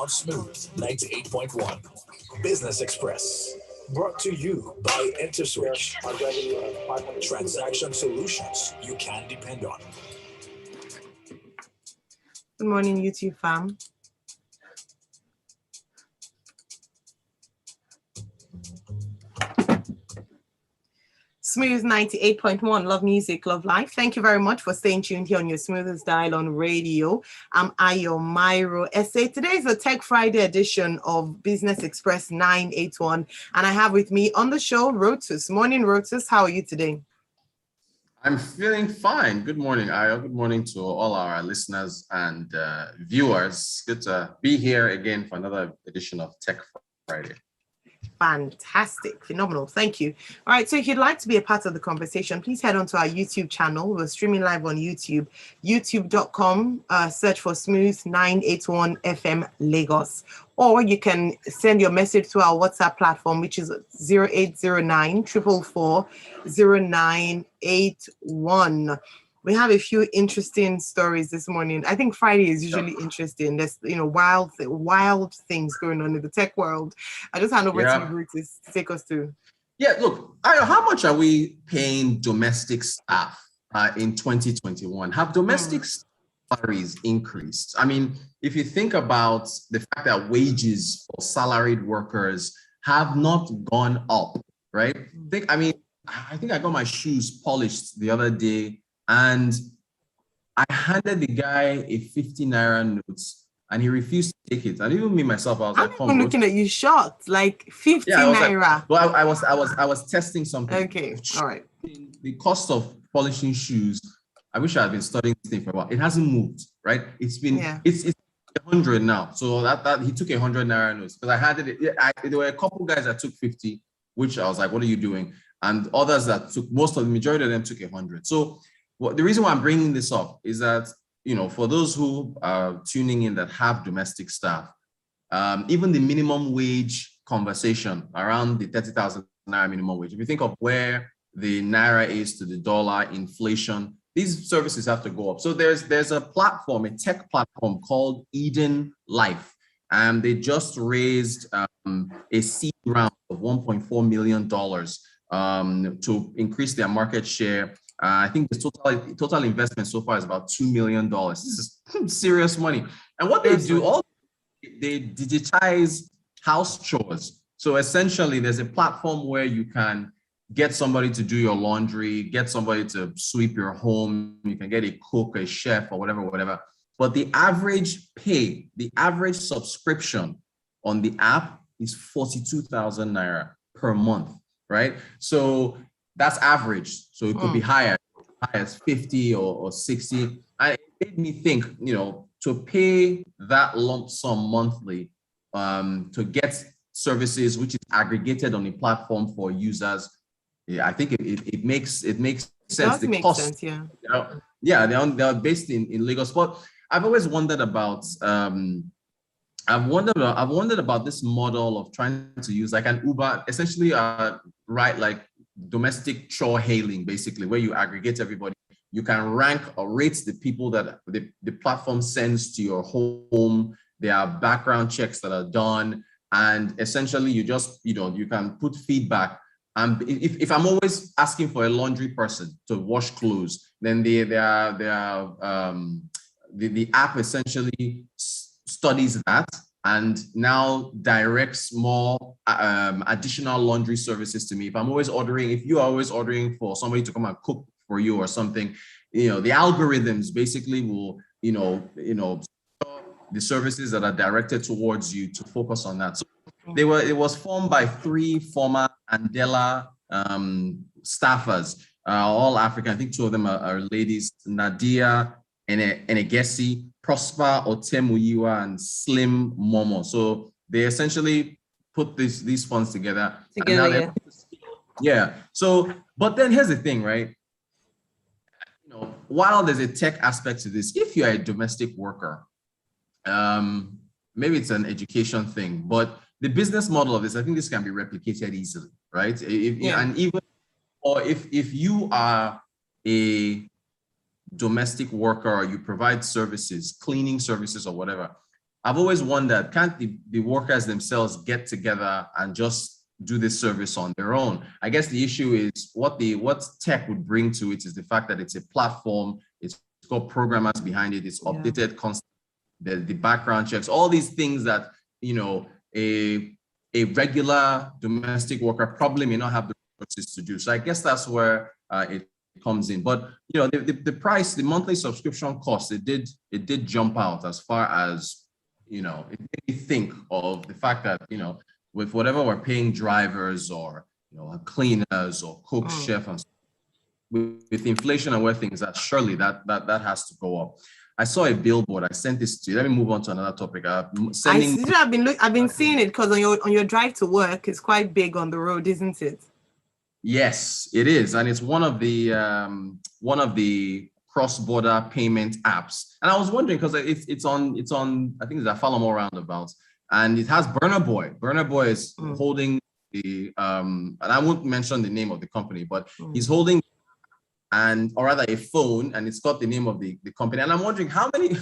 on Smooth 98.1. Business Express. Brought to you by InterSwitch. Transaction solutions you can depend on. Good morning, YouTube fam. Smooth 98.1, love music, love life. Thank you very much for staying tuned here on your smoothest dial on radio. I'm Ayo Mairo-Ese. Today is a Tech Friday edition of Business Express 981, and I have with me on the show Rotus. Morning, Rotus. How are you today? I'm feeling fine. Good morning, Ayo. Good morning to all our listeners and viewers. Good to be here again for another edition of Tech Friday. Fantastic, phenomenal. Thank you. All right, so if you'd like to be a part of the conversation, please head on to our YouTube channel. We're streaming live on YouTube, youtube.com, search for Smooth 981 FM Lagos. Or you can send your message to our WhatsApp platform, which is 0809 444 0981. We have a few interesting stories this morning. I think Friday is usually interesting. There's, wild things going on in the tech world. I just hand over to you, Brutus, to take us through. Yeah, look, Ayo, how much are we paying domestic staff in 2021? Have domestic salaries increased? I mean, if you think about the fact that wages for salaried workers have not gone up, right? I think I got my shoes polished the other day, and I handed the guy a 50 naira note and he refused to take it. And even me myself, I was like, I'm looking at you shocked, like 50 naira. Well, I was testing something. Okay, all right. The cost of polishing shoes, I wish I had been studying this thing for a while. It hasn't moved, right? It's been it's 100 now. So that he took 100 naira notes because I handed it. There were a couple guys that took 50, which I was like, what are you doing? And others that took, the majority of them took 100. So the reason why I'm bringing this up is that, for those who are tuning in that have domestic staff, even the minimum wage conversation around the 30,000 naira minimum wage, if you think of where the naira is to the dollar, inflation, these services have to go up. So there's a platform, a tech platform called Eden Life, and they just raised a seed round of $1.4 million to increase their market share. I think the total investment so far is about $2 million. This is serious money. And what they do, they digitize house chores. So essentially, there's a platform where you can get somebody to do your laundry, get somebody to sweep your home. You can get a cook, a chef, or whatever. But the average subscription on the app is 42,000 naira per month, right? So that's average. So it could be higher as 50 or 60. And it made me think, to pay that lump sum monthly to get services which is aggregated on the platform for users, I think it makes sense. The cost, sense, yeah. They're based in Lagos. But I've always wondered about I've wondered about this model of trying to use like an Uber, essentially like domestic chore hailing, basically, where you aggregate everybody. You can rank or rate the people that the platform sends to your home. There are background checks that are done, and essentially you just you can put feedback. And if I'm always asking for a laundry person to wash clothes, then the app essentially studies that and now directs more additional laundry services to me. If you are always ordering for somebody to come and cook for you or something, the algorithms basically will, the services that are directed towards you to focus on that. So it was formed by 3 former Andela staffers, all African. I think 2 of them are ladies, Nadia Enegesi, Prosper Otemuyiwa, and Slim Momo. So they essentially put these funds together. So, but then here's the thing, right? While there's a tech aspect to this, if you're a domestic worker, maybe it's an education thing, but the business model of this, I think this can be replicated easily, right? And even, or if you are a domestic worker or you provide services, cleaning services or whatever, I've always wondered, can't the workers themselves get together and just do this service on their own? I guess the issue is what tech would bring to it is the fact that it's a platform, it's got programmers behind it, it's updated constantly, the background checks, all these things that, you know, a regular domestic worker probably may not have the resources to do. So I guess that's where it comes in. But you know, the price, the monthly subscription cost, it did jump out as far as, you know, it made me think of the fact that, you know, with whatever we're paying drivers or, you know, cleaners or cook, chef, and with inflation and where things are, surely that has to go up. I saw a billboard. I sent this to you. Let me move on to another topic. I've been seeing it because on your drive to work, it's quite big on the road, isn't it? Yes, it is, and it's one of the cross-border payment apps. And I was wondering because it's on I think it's a Falamo roundabout, and it has Burner Boy. Burner Boy is holding the and I won't mention the name of the company, but he's holding or rather a phone, and it's got the name of the company. And I'm wondering how many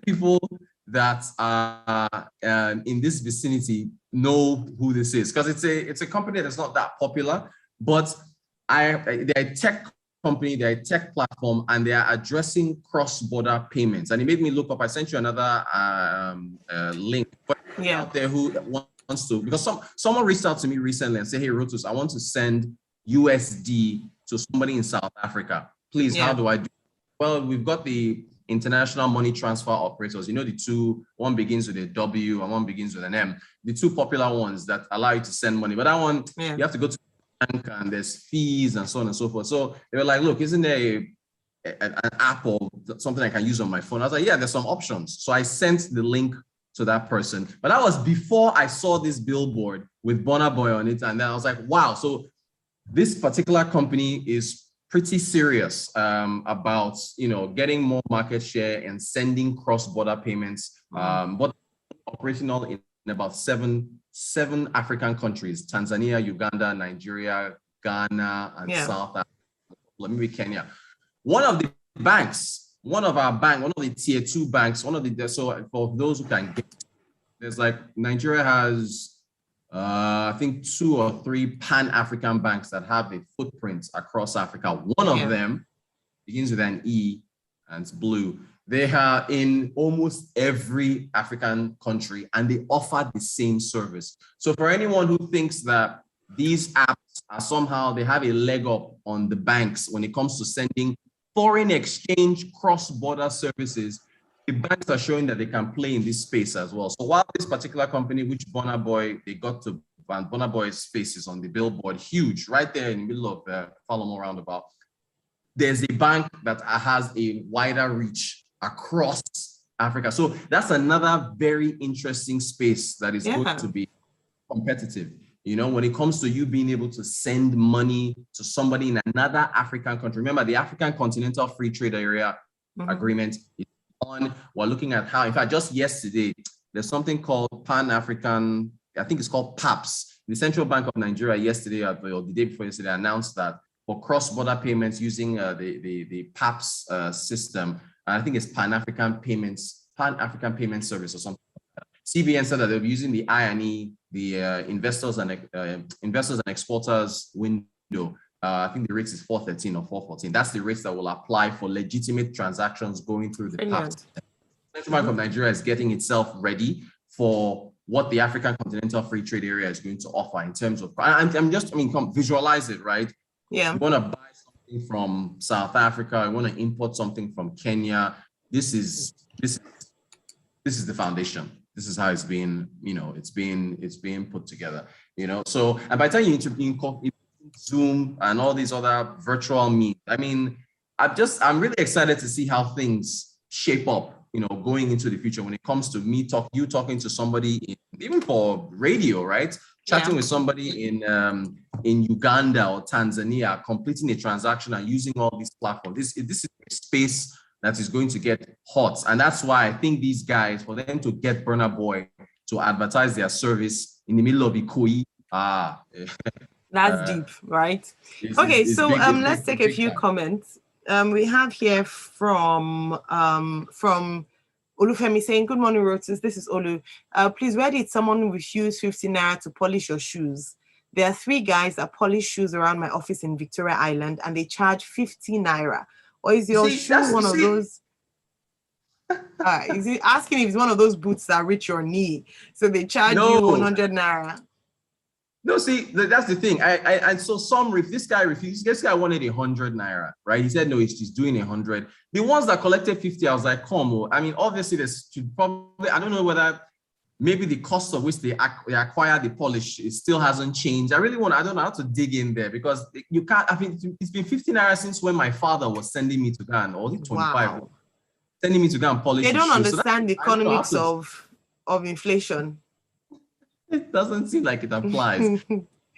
people that are in this vicinity know who this is, because it's a company that's not that popular, but they're a tech company, they're a tech platform, and they are addressing cross-border payments. And it made me look up. I sent you another link out there who wants to, because someone reached out to me recently and said, hey, Rotus, I want to send USD to somebody in South Africa. Please, how do I do it? Well, we've got the international money transfer operators. You know, the two, one begins with a W and one begins with an M. The two popular ones that allow you to send money. But that one, you have to go to the bank and there's fees and so on and so forth. So they were like, look, isn't there an app or something I can use on my phone? I was like, yeah, there's some options. So I sent the link to that person. But that was before I saw this billboard with Burna Boy on it. And then I was like, wow. So this particular company is pretty serious about, you know, getting more market share and sending cross-border payments, but operational in about seven African countries: Tanzania, Uganda, Nigeria, Ghana, and South Africa, maybe Kenya. One of the tier 2 banks, so for those who can get, there's like Nigeria has I think 2 or 3 Pan-African banks that have a footprint across Africa. One of them begins with an E and it's blue. They are in almost every African country and they offer the same service. So for anyone who thinks that these apps are somehow, they have a leg up on the banks when it comes to sending foreign exchange cross-border services, the banks are showing that they can play in this space as well. So while this particular company, which Burna Boy, they got to, and Burna Boy's face is on the billboard, huge, right there in the middle of the Falamo roundabout, there's a bank that has a wider reach across Africa. So that's another very interesting space that is going to be competitive. You know, when it comes to you being able to send money to somebody in another African country. Remember, the African Continental Free Trade Area Agreement is on. We're looking at how, in fact, just yesterday, there's something called Pan-African, I think it's called PAPS. The Central Bank of Nigeria yesterday, or the day before yesterday, announced that for cross-border payments using the PAPS system, I think it's Pan-African Payment Service or something. CBN said that they'll be using the I&E, the investors and exporters window. I think the rate is 413 or 414. That's the rates that will apply for legitimate transactions going through the PAPS. Central Bank of Nigeria is getting itself ready for what the African Continental Free Trade Area is going to offer in terms of, come visualize it, right? Yeah. You want to buy something from South Africa, you want to import something from Kenya. This is the foundation. This is how it's being, you know, it's being put together, you know. So, and by the time you incorporate Zoom and all these other virtual means, I mean, I'm really excited to see how things shape up, you know, going into the future when it comes to you talking to somebody even for radio, right? Chatting with somebody in Uganda or Tanzania, completing a transaction and using all these platforms. This is a space that is going to get hot. And that's why I think these guys, for them to get Burna Boy to advertise their service in the middle of Ikoyi, that's deep, right? Okay, so let's take a few comments. We have here from Olufemi saying, good morning, Rotus. This is Olu. Please, where did someone refuse 50 naira to polish your shoes? There are 3 guys that polish shoes around my office in Victoria Island, and they charge 50 naira. Or is your shoe one of those? Is he asking if it's one of those boots that reach your knee? So they charge you 100 naira. No, see, that's the thing. And so this guy refused. This guy wanted 100 naira, right? He said no, he's doing 100. The ones that collected 50, I was like, come on. I mean, obviously, there's probably, I don't know whether maybe the cost of which they acquire the polish still hasn't changed. I don't know how to dig in there, because you can't. I mean, it's been 50 naira since when my father was sending me to go and, or 25, wow, sending me to go and polish. They don't understand the economics of inflation. It doesn't seem like it applies.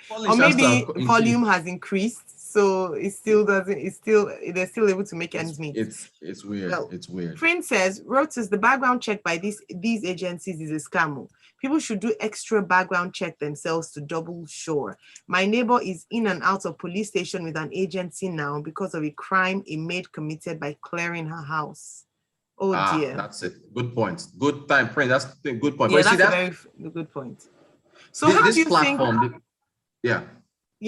Or maybe volume has increased, so it still doesn't. They're still able to make ends meet. It's weird. Well, it's weird. Prince says, Rotus, the background check by these agencies is a scam. People should do extra background check themselves to double sure. My neighbor is in and out of police station with an agency now because of a crime a maid committed by clearing her house. Oh dear. That's it. Good point. Good time, Prince. That's a good point. Yeah, that's a very good point. So how do you think?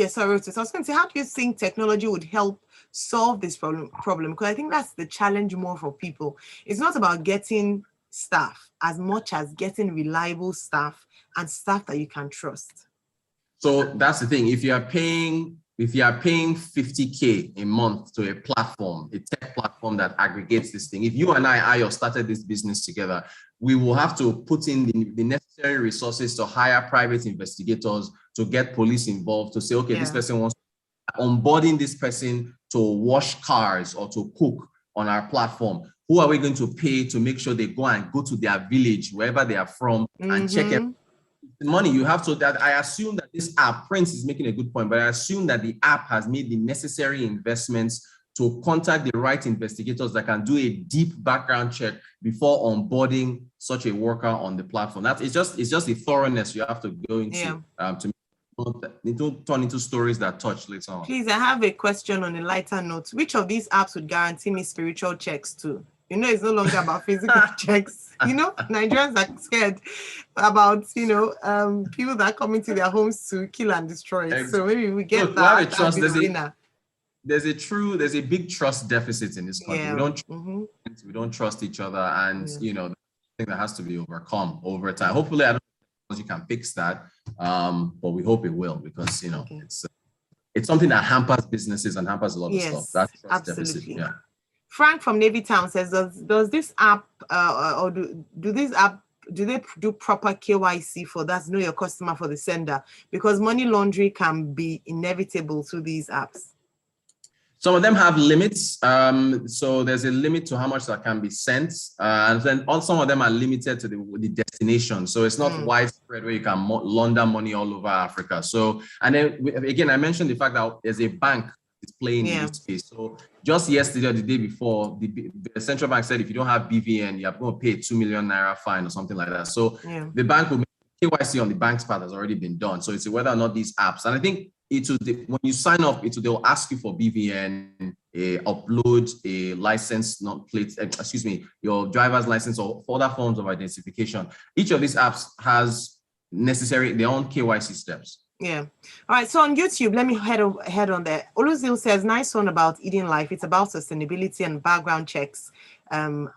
Sorry, Rotus. I was going to say, how do you think technology would help solve this problem? Because I think that's the challenge more for people. It's not about getting staff as much as getting reliable staff and staff that you can trust. So that's the thing. If you are paying 50K a month to a platform, a tech platform that aggregates this thing, if you and I started this business together, we will have to put in the necessary resources to hire private investigators, to get police involved, to say, okay, this person wants onboarding this person to wash cars or to cook on our platform. Who are we going to pay to make sure they go to their village, wherever they are from, and check the money? You have to, that I assume that this app, Prince is making a good point, but I assume that the app has made the necessary investments to contact the right investigators that can do a deep background check before onboarding such a worker on the platform. It's just the thoroughness you have to go into to don't turn into stories that touch later on. Please, I have a question on a lighter note. Which of these apps would guarantee me spiritual checks too? It's no longer about physical checks. Nigerians are scared about, people that come into their homes to kill and destroy. So maybe we get that. There's a big trust deficit in this country. We don't trust each other, and the thing that has to be overcome over time. Hopefully, I don't know if you can fix that, but we hope it will, because it's something that hampers businesses and hampers a lot of stuff. That's trust deficit. Yeah. Frank from Navy Town says, does this app or do they do proper KYC for that? Know your customer for the sender, because money laundering can be inevitable through these apps. Some of them have limits. So there's a limit to how much that can be sent. And then some of them are limited to the destination. So it's not widespread where you can launder money all over Africa. So, and then again, I mentioned the fact that there's a bank that's playing in this space. So just yesterday or the day before, the central bank said if you don't have BVN, you're going to pay 2 million naira fine or something like that. So the bank will make KYC on the bank's part has already been done. So it's whether or not these apps, and I think when you sign up, they'll ask you for BVN, upload a license, your driver's license or other forms of identification. Each of these apps has their own KYC steps. Yeah. All right. So on YouTube, let me head on there. Oluzil says, nice one about Eating Life. It's about sustainability and background checks, and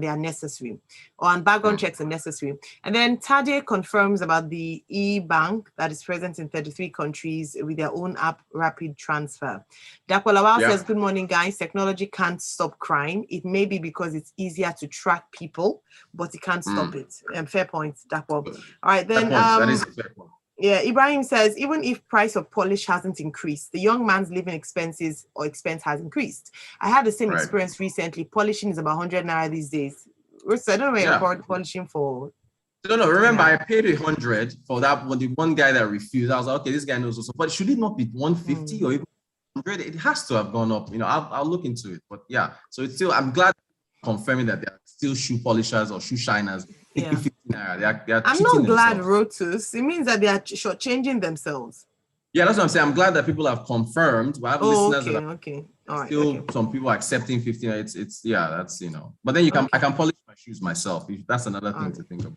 they are necessary. And background checks are necessary. And then Tade confirms about the e-bank that is present in 33 countries with their own app, Rapid Transfer. Dakwalawal says, good morning, guys. Technology can't stop crime. It may be because it's easier to track people, but it can't stop it. Fair point, Dakwal. All right, then. That is a fair point. Yeah, Ibrahim says, even if price of polish hasn't increased, the young man's living expense has increased. I had the same experience recently. Polishing is about 100 naira these days. I don't know where you're polishing for. No. Remember, I paid 100 for that. The one guy that refused, I was like, okay, this guy knows also. But should it not be 150 or even 100? It has to have gone up. I'll look into it. But yeah, so it's still. I'm glad confirming that there are still shoe polishers or shoe shiners. Yeah. They are I'm not glad, Rotus. It means that they are shortchanging themselves. Yeah, that's what I'm saying. I'm glad that people have confirmed. We have listeners that are okay. All right. still some people accepting 15. It's yeah, that's But then I can polish my shoes myself. That's another thing to think about.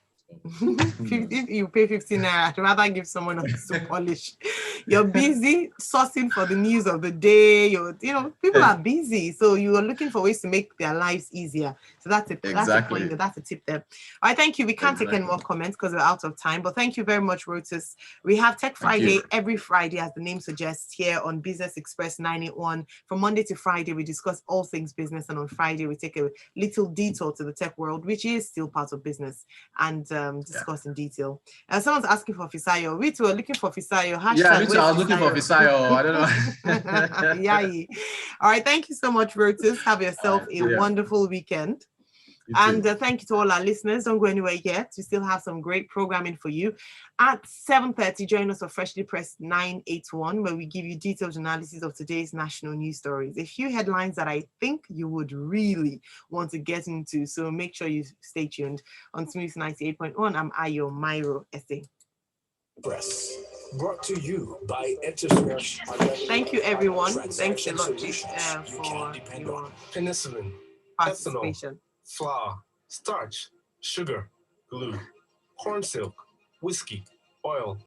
If you pay 15 naira, I'd rather give someone else to polish. You're busy sourcing for the news of the day. People are busy, so you are looking for ways to make their lives easier. So that's a point. That's a tip there. All right, thank you. We can't take any more comments because we're out of time. But thank you very much, Rotus. We have Tech Friday every Friday, as the name suggests, here on Business Express 981. From Monday to Friday, we discuss all things business, and on Friday we take a little detour to the tech world, which is still part of business, and discuss in detail. Someone's asking for Fisayo. We too are looking for Fisayo. Yeah, me too. I was looking for Fisayo. I don't know. Yay. All right. Thank you so much, Rotus. Have yourself a wonderful weekend. And thank you to all our listeners. Don't go anywhere yet. We still have some great programming for you. At 7:30, join us for Freshly Pressed 981, where we give you detailed analysis of today's national news stories. A few headlines that I think you would really want to get into. So make sure you stay tuned. On Smooth 98.1, I'm Ayo Mairo-Ese. Press. Brought to you by Interswitch. Thank you, everyone. Thanks a lot for your penicillin, participation. Flour, starch, sugar, glue, corn silk, whiskey, oil,